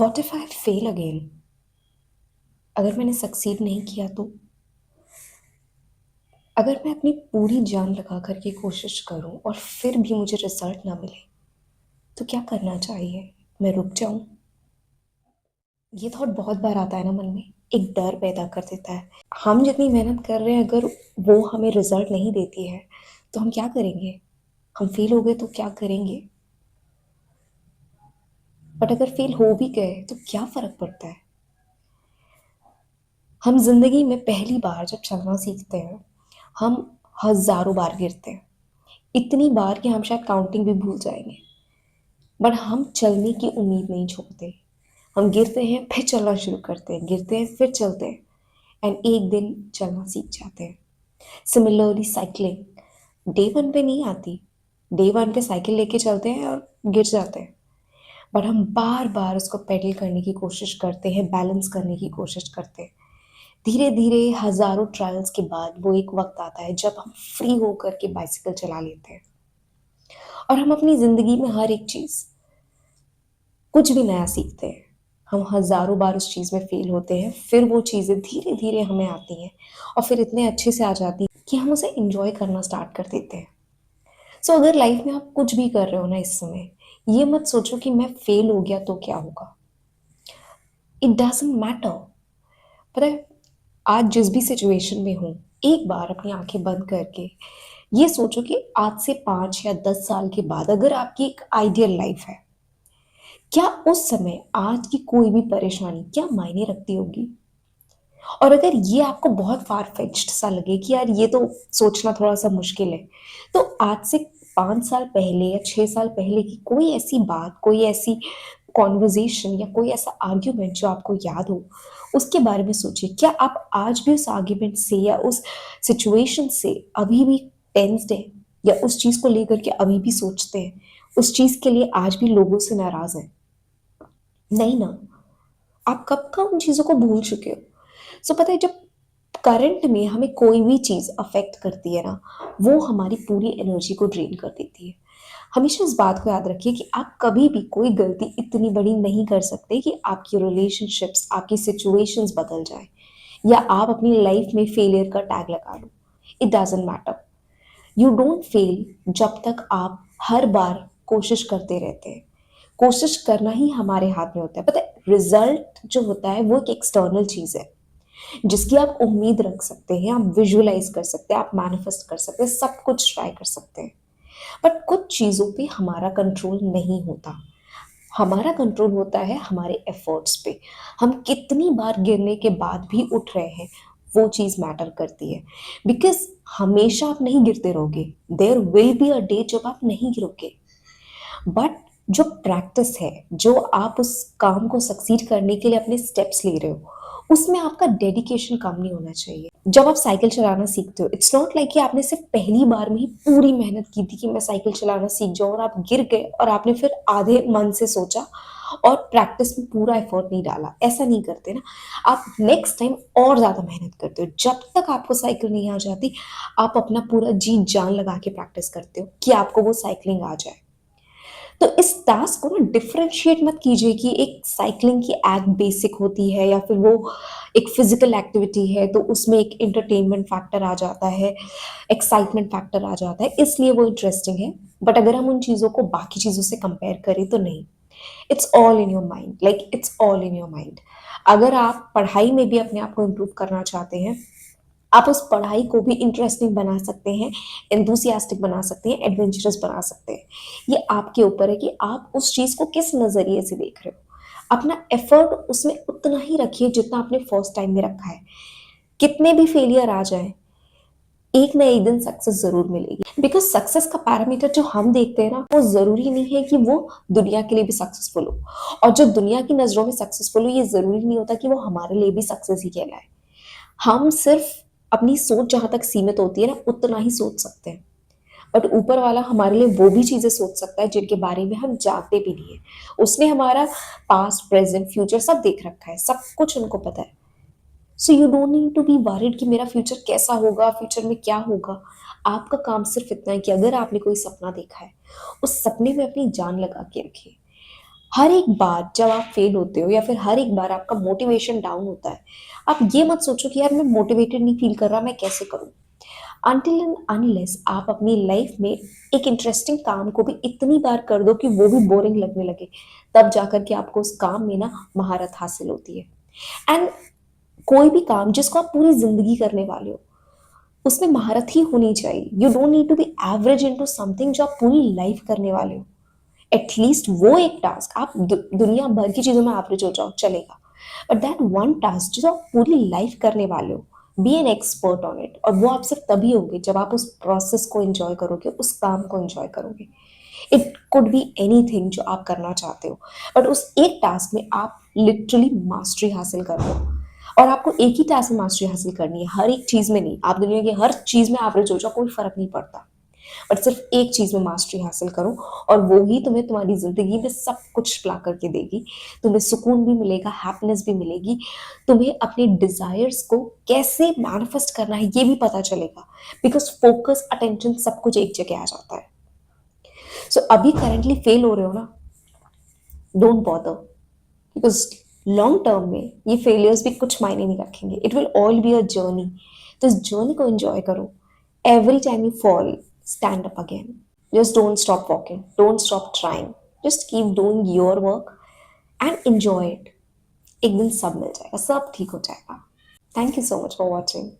What if I fail again? अगर मैंने succeed नहीं किया तो? अगर मैं अपनी पूरी जान लगा करके कोशिश करूं और फिर भी मुझे रिजल्ट ना मिले तो क्या करना चाहिए? मैं रुक जाऊं? ये थॉट बहुत बार आता है ना मन में। एक डर पैदा कर देता है। हम जितनी मेहनत कर रहे हैं, अगर वो हमें रिजल्ट नहीं देती है तो हम क्या करेंगे? हम फेल हो गए तो क्या करेंगे? बट अगर फेल हो भी गए तो क्या फर्क पड़ता है? हम जिंदगी में पहली बार जब चलना सीखते हैं, हम हजारों बार गिरते हैं। इतनी बार कि हम शायद काउंटिंग भी भूल जाएंगे। बट हम चलने की उम्मीद नहीं छोड़ते। हम गिरते हैं फिर चलना शुरू करते हैं, गिरते हैं फिर चलते हैं, एंड एक दिन चलना सीख जाते हैं। सिमिलरली साइकिलिंग डे वन पे नहीं आती। डे वन पे साइकिल लेके चलते हैं और गिर जाते हैं। बट हम बार बार उसको पेडल करने की कोशिश करते हैं, बैलेंस करने की कोशिश करते हैं। धीरे धीरे हजारों ट्रायल्स के बाद वो एक वक्त आता है जब हम फ्री होकर के बाइसिकल चला लेते हैं। और हम अपनी जिंदगी में हर एक चीज, कुछ भी नया सीखते हैं। हम हजारों बार उस चीज में फेल होते हैं, फिर वो चीजें धीरे धीरे हमें आती हैं और फिर इतने अच्छे से आ जाती हैं कि हम उसे एंजॉय करना स्टार्ट कर देते हैं। सो अगर लाइफ में आप कुछ भी कर रहे हो ना इस समय, ये मत सोचो कि मैं फेल हो गया तो क्या होगा। It doesn't matter. पता है, आज जिस भी सिचुएशन में हूँ, एक बार अपनी आंखें बंद करके ये सोचो कि आज से 5 या 10 साल के बाद अगर आपकी एक आइडियल लाइफ है, क्या उस समय आज की कोई भी परेशानी क्या मायने रखती होगी? और अगर ये आपको बहुत फार फेच्ड सा लगे कि यार ये तो सोचना थोड़ा सा मुश्किल है, तो आज से 5 साल पहले या 6 साल पहले की कोई ऐसी बात, कोई ऐसी कॉन्वर्जेशन या कोई ऐसा आर्ग्यूमेंट जो आपको याद हो, उसके बारे में सोचिए। क्या आप आज भी उस आर्ग्यूमेंट से या उस सिचुएशन से अभी भी टेंस्ड है, या उस चीज को लेकर के अभी भी सोचते हैं, उस चीज के लिए आज भी लोगों से नाराज हैं? नहीं ना। आप कब का उन चीजों को भूल चुके हो। सो पता है, जब करंट में हमें कोई भी चीज अफेक्ट करती है ना, वो हमारी पूरी एनर्जी को ड्रेन कर देती है। हमेशा इस बात को याद रखिए कि आप कभी भी कोई गलती इतनी बड़ी नहीं कर सकते कि आपकी रिलेशनशिप्स, आपकी सिचुएशंस बदल जाए, या आप अपनी लाइफ में फेलियर का टैग लगा लो। It doesn't matter. You don't fail जब तक आप हर बार कोशिश करते रहते हैं। कोशिश करना ही हमारे हाथ में होता है। पता है, रिजल्ट जो होता है वो एक एक्सटर्नल चीज है जिसकी आप उम्मीद रख सकते हैं, आप विजुअलाइज कर सकते हैं, आप मैनिफेस्ट कर सकते हैं, सब कुछ ट्राई कर सकते हैं। बट कुछ चीजों पे हमारा कंट्रोल नहीं होता। हमारा कंट्रोल होता है हमारे एफर्ट्स पे। हम कितनी बार गिरने के बाद भी उठ रहे हैं, वो चीज मैटर करती है। बिकॉज हमेशा आप नहीं गिरते रहोगे। There will be a day जब आप नहीं गिरोगे। बट जो प्रैक्टिस है, जो आप उस काम को सक्सीड करने के लिए अपने स्टेप्स ले रहे हो, उसमें आपका डेडिकेशन कम नहीं होना चाहिए। जब आप साइकिल चलाना सीखते हो, इट्स नॉट लाइक कि आपने सिर्फ पहली बार में ही पूरी मेहनत की थी कि मैं साइकिल चलाना सीख जाऊं और आप गिर गए और आपने फिर आधे मन से सोचा और प्रैक्टिस में पूरा एफर्ट नहीं डाला। ऐसा नहीं करते ना। आप नेक्स्ट टाइम और ज्यादा मेहनत करते हो। जब तक आपको साइकिल नहीं आ जाती, आप अपना पूरा जी जान लगा के प्रैक्टिस करते हो कि आपको वो साइकिलिंग आ जाए। तो इस टास्क को ना डिफरेंशिएट मत कीजिए कि एक साइकिलिंग की एक्ट बेसिक होती है या फिर वो एक फिजिकल एक्टिविटी है तो उसमें एक एंटरटेनमेंट फैक्टर आ जाता है, एक्साइटमेंट फैक्टर आ जाता है, इसलिए वो इंटरेस्टिंग है। बट अगर हम उन चीज़ों को बाकी चीज़ों से कंपेयर करें तो नहीं। It's all in your mind, like it's all in your mind. अगर आप पढ़ाई में भी अपने आप को इम्प्रूव करना चाहते हैं, आप उस पढ़ाई को भी इंटरेस्टिंग बना सकते हैं, एंथुसियास्टिक बना सकते हैं, एडवेंचरस बना सकते हैं। ये आपके ऊपर है कि आप उस चीज को किस नजरिए से देख रहे हो। अपना एफर्ट उसमें उतना ही रखिए जितना आपने फर्स्ट टाइम में रखा है। कितने भी फेलियर आ जाए, एक ना एक दिन सक्सेस जरूर मिलेगी। बिकॉज सक्सेस का पैरामीटर जो हम देखते हैं ना, वो जरूरी नहीं है कि वो दुनिया के लिए भी सक्सेसफुल हो। और जो दुनिया की नजरों में सक्सेसफुल हो, ये जरूरी नहीं होता कि वो हमारे लिए भी सक्सेस ही कहलाए। हम सिर्फ अपनी सोच जहां तक सीमित होती है ना, उतना ही सोच सकते हैं। बट ऊपर वाला हमारे लिए वो भी चीजें सोच सकता है जिनके बारे में हम जानते भी नहीं है। उसने हमारा पास्ट, प्रेजेंट, फ्यूचर सब देख रखा है, सब कुछ उनको पता है। So you don't need to be worried कि मेरा फ्यूचर कैसा होगा, फ्यूचर में क्या होगा। आपका काम सिर्फ इतना है कि अगर आपने कोई सपना देखा है, उस सपने में अपनी जान लगा के रखिए। हर एक बार जब आप फेल होते हो या फिर हर एक बार आपका मोटिवेशन डाउन होता है, आप ये मत सोचो कि यार मैं मोटिवेटेड नहीं फील कर रहा, मैं कैसे करूं। अनटिल एंड अनलेस आप अपनी लाइफ में एक इंटरेस्टिंग काम को भी इतनी बार कर दो कि वो भी बोरिंग लगने लगे, तब जाकर के आपको उस काम में ना महारत हासिल होती है। एंड कोई भी काम जिसको आप पूरी जिंदगी करने वाले हो, उसमें महारत ही होनी चाहिए। You don't need to be average into something जो आप पूरी लाइफ करने वाले हो। एटलीस्ट वो एक टास्क आप दुनिया भर की चीजों में एवरेज हो जाओ चलेगा, बट दैट वन टास्क जो आप पूरी लाइफ करने वाले हो, be an expert on it. और वो आप सिर्फ तभी होगे जब आप उस प्रोसेस को एंजॉय करोगे, उस काम को एंजॉय करोगे। इट कुड बी एनीथिंग जो आप करना चाहते हो, बट उस एक टास्क में आप लिटरली मास्टरी हासिल कर रहे हो। और आपको एक ही टास्क में मास्टरी हासिल करनी है, हर एक चीज में नहीं। आप दुनिया की हर चीज में एवरेज हो जाओ, कोई फर्क नहीं पड़ता, बट सिर्फ एक चीज में मास्टरी हासिल करो। और वो ही तुम्हें तुम्हारी जिंदगी में सब कुछ ला करके देगी। तुम्हें सुकून भी मिलेगा, हैप्पीनेस भी मिलेगी। तुम्हें अपने डिजायर्स को कैसे मैनिफेस्ट करना है ये भी पता चलेगा, बिकॉज फोकस, अटेंशन, सब कुछ एक जगह आ जाता है। सो अभी करंटली फेल हो रहे हो ना, don't bother, because long term में ये फेलियर्स भी कुछ मायने नहीं रखेंगे। It will all be a journey. तो इस जर्नी को एंजॉय करो। Every time you fall, stand up again. Just don't stop walking, don't stop trying, just keep doing your work and enjoy it. एक दिन सब मिल जाएगा, सब ठीक हो जाएगा। Thank you so much for watching.